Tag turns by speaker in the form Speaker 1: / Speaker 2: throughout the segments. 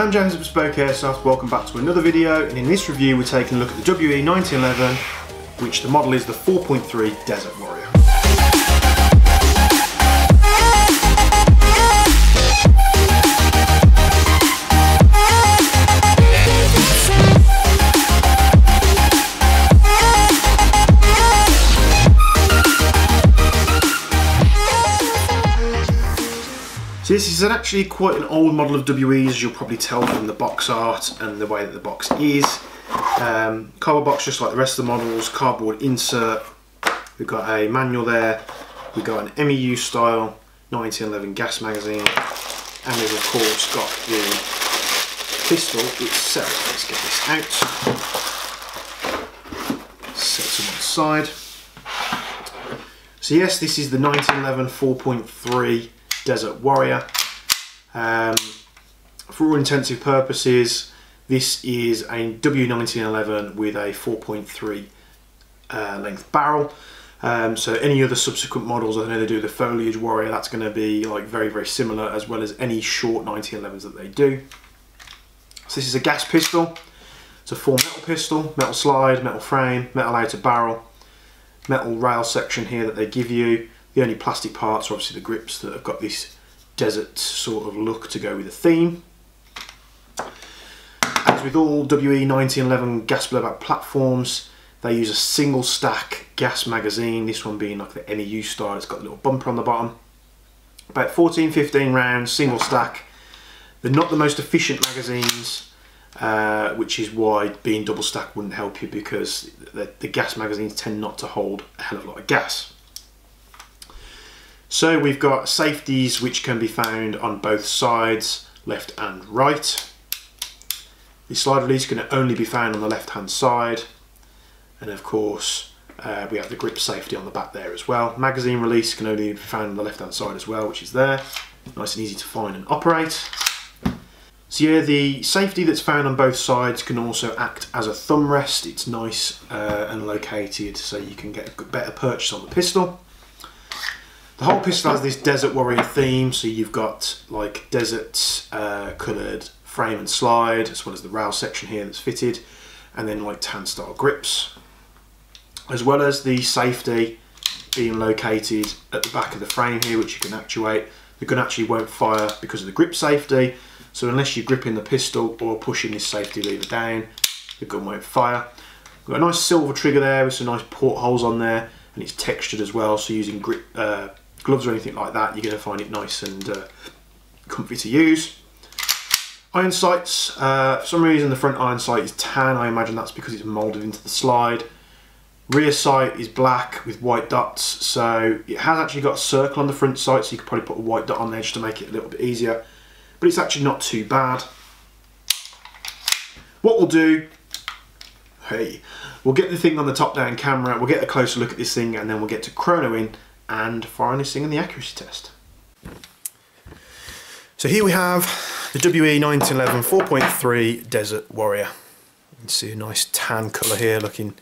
Speaker 1: I'm James at Bespoke Airsoft, welcome back to another video, and in this review we're taking a look at the WE1911, which the model is the 4.3 Desert Warrior. So this is actually quite an old model of WE, as you'll probably tell from the box art and the way that the box is. Cardboard box just like the rest of the models, cardboard insert, we've got a manual there, we've got an MEU style 1911 gas magazine, and we've of course got the pistol itself. Let's get this out, set to one side. So yes, this is the 1911 4.3 Desert Warrior. For all intensive purposes, this is a W1911 with a 4.3 length barrel. So any other subsequent models, I know they do the Foliage Warrior, that's going to be like very similar, as well as any short 1911s that they do. So this is a gas pistol. It's a full metal pistol, metal slide, metal frame, metal outer barrel, metal rail section here that they give you. The only plastic parts are obviously the grips that have got this desert sort of look to go with the theme. As with all WE1911 gas blowback platforms, they use a single stack gas magazine, this one being like the MEU style. It's got a little bumper on the bottom. About 14-15 rounds, single stack. They're not the most efficient magazines, which is why being double stack wouldn't help you, because the gas magazines tend not to hold a hell of a lot of gas. So we've got safeties which can be found on both sides, left and right. The slide release can only be found on the left hand side, and of course we have the grip safety on the back there as well. Magazine release can only be found on the left hand side as well, which is there. Nice and easy to find and operate. So yeah, the safety that's found on both sides can also act as a thumb rest. It's nice and located so you can get a better purchase on the pistol. The whole pistol has this Desert Warrior theme, so you've got like desert coloured frame and slide, as well as the rail section here that's fitted, and then like tan style grips, as well as the safety being located at the back of the frame here, which you can actuate. The gun actually won't fire because of the grip safety, so unless you're gripping the pistol or pushing this safety lever down, the gun won't fire. We've got a nice silver trigger there with some nice portholes on there, and it's textured as well, so using grip gloves or anything like that, you're going to find it nice and comfy to use. Iron sights, for some reason the front iron sight is tan. I imagine that's because it's moulded into the slide. Rear sight is black with white dots, so it has actually got a circle on the front sight, so you could probably put a white dot on there just to make it a little bit easier, but it's actually not too bad. What we'll do, we'll get the thing on the top down camera, we'll get a closer look at this thing, and then we'll get to chronoing and firing this thing in the accuracy test. So here we have the WE1911 4.3 Desert Warrior. You can see a nice tan colour here, looking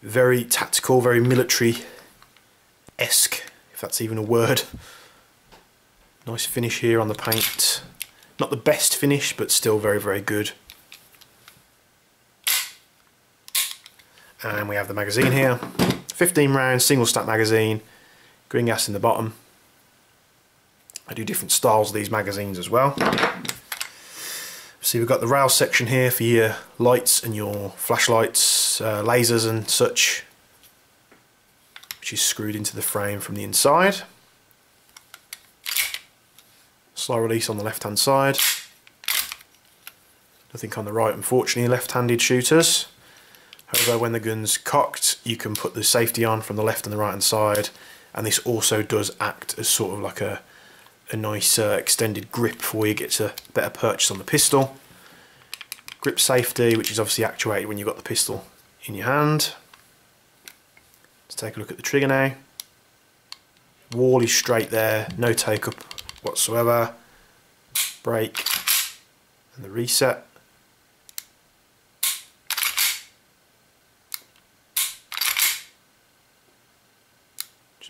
Speaker 1: very tactical, very military-esque, if that's even a word. Nice finish here on the paint. Not the best finish, but still very good. And we have the magazine here. 15 round single stack magazine. Green gas in the bottom. I do different styles of these magazines as well. See, we've got the rail section here for your lights and your flashlights, lasers and such, which is screwed into the frame from the inside. Slide release on the left hand side. Nothing on the right, unfortunately, left-handed shooters. However, when the gun's cocked, you can put the safety on from the left and the right hand side, and this also does act as sort of like a nice extended grip for you, get a better purchase on the pistol. Grip safety, which is obviously actuated when you've got the pistol in your hand. Let's take a look at the trigger now. Wall is straight there, no take up whatsoever. Brake and the reset.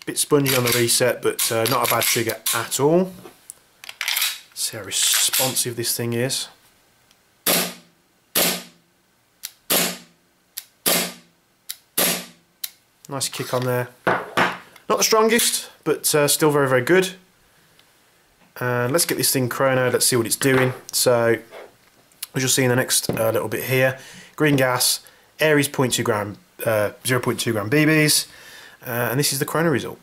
Speaker 1: Bit spongy on the reset, but not a bad trigger at all. See how responsive this thing is. Nice kick on there. Not the strongest, but still very, very good. And let's get this thing chronoed, let's see what it's doing. So, as you'll see in the next little bit here, green gas, air is 0.2 gram, 0.2 gram BBs, and this is the chrono result.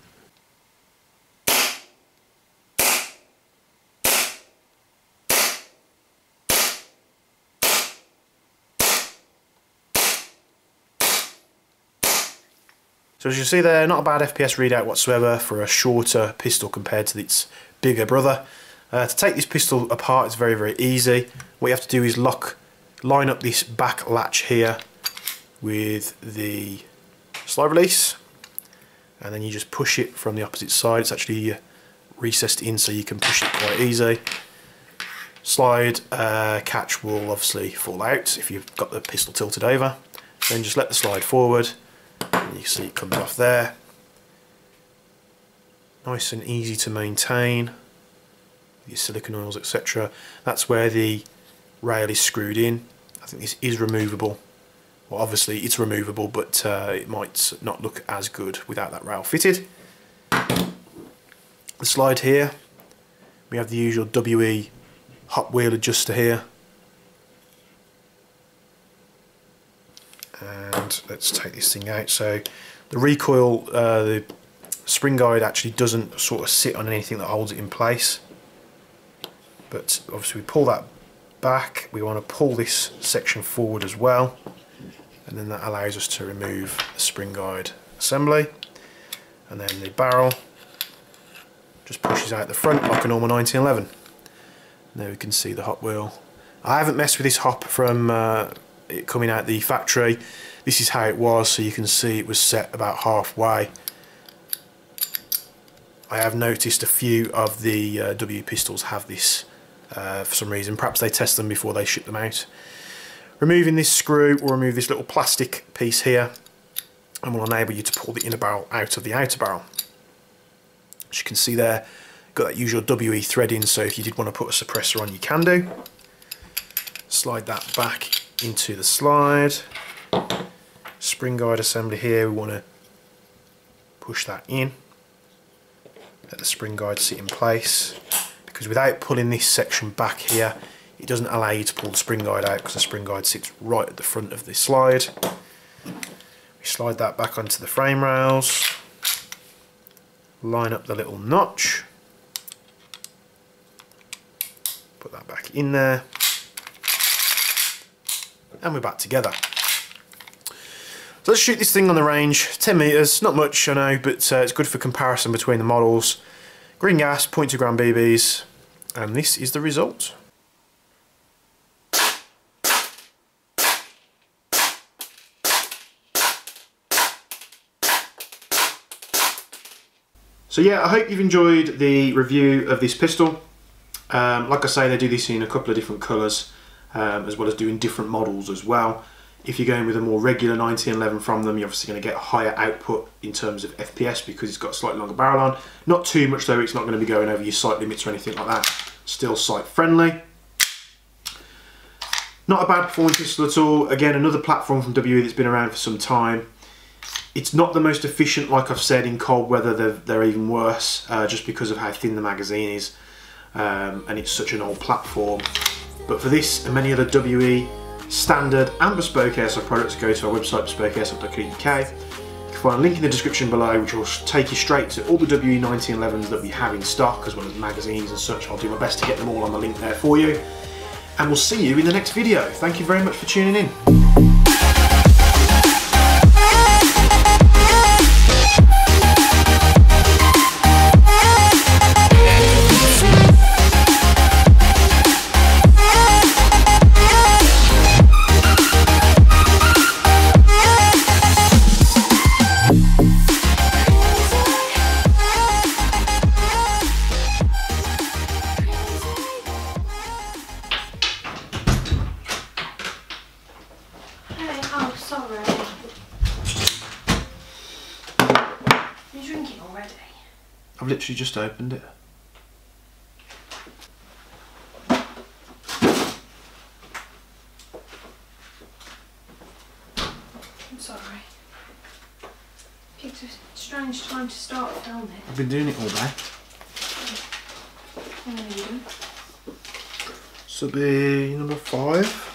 Speaker 1: So as you see there, not a bad FPS readout whatsoever for a shorter pistol compared to its bigger brother. To take this pistol apart is very, very easy. What you have to do is line up this back latch here with the slide release, and then you just push it from the opposite side. It's actually recessed in so you can push it quite easy. Slide catch will obviously fall out if you've got the pistol tilted over. Then just let the slide forward. You can see it comes off there. Nice and easy to maintain. Your silicone oils, etc. That's where the rail is screwed in. I think this is removable. Well, obviously it's removable, but it might not look as good without that rail fitted. The slide here, we have the usual WE hot wheel adjuster here. And let's take this thing out. So the recoil, the spring guide actually doesn't sort of sit on anything that holds it in place, but obviously we pull that back. We want to pull this section forward as well, and then that allows us to remove the spring guide assembly. And then the barrel just pushes out the front like a normal 1911. And there we can see the hot wheel. I haven't messed with this hop from it coming out the factory. This is how it was, so you can see it was set about halfway. I have noticed a few of the W pistols have this for some reason. Perhaps they test them before they ship them out. Removing this screw will remove this little plastic piece here, and will enable you to pull the inner barrel out of the outer barrel. As you can see there, got that usual WE threading, so if you did want to put a suppressor on, you can do. Slide that back into the slide. Spring guide assembly here, we want to push that in. Let the spring guide sit in place, because without pulling this section back here, it doesn't allow you to pull the spring guide out, because the spring guide sits right at the front of the slide. We slide that back onto the frame rails, line up the little notch, put that back in there, and we're back together. So let's shoot this thing on the range. 10 metres, not much I know, but it's good for comparison between the models. Green gas, 0.2 gram BBs, and this is the result. So yeah, I hope you've enjoyed the review of this pistol. Like I say, they do this in a couple of different colours, as well as doing different models as well. If you're going with a more regular 1911 from them, you're obviously going to get a higher output in terms of FPS because it's got a slightly longer barrel on. Not too much though, it's not going to be going over your sight limits or anything like that. Still sight friendly. Not a bad performing pistol at all. Again, another platform from WE that's been around for some time. It's not the most efficient, like I've said, in cold weather they're even worse, just because of how thin the magazine is, and it's such an old platform. But for this and many other WE standard and bespoke airsoft products, go to our website bespokeairsoft.co.uk. You can find a link in the description below which will take you straight to all the WE 1911s that we have in stock, as well as magazines and such. I'll do my best to get them all on the link there for you, and we'll see you in the next video. Thank you very much for tuning in. I've literally just opened it.
Speaker 2: I'm sorry. If a strange time to start filming.
Speaker 1: I've been doing it all day.
Speaker 2: How many are you doing?
Speaker 1: So be number 5.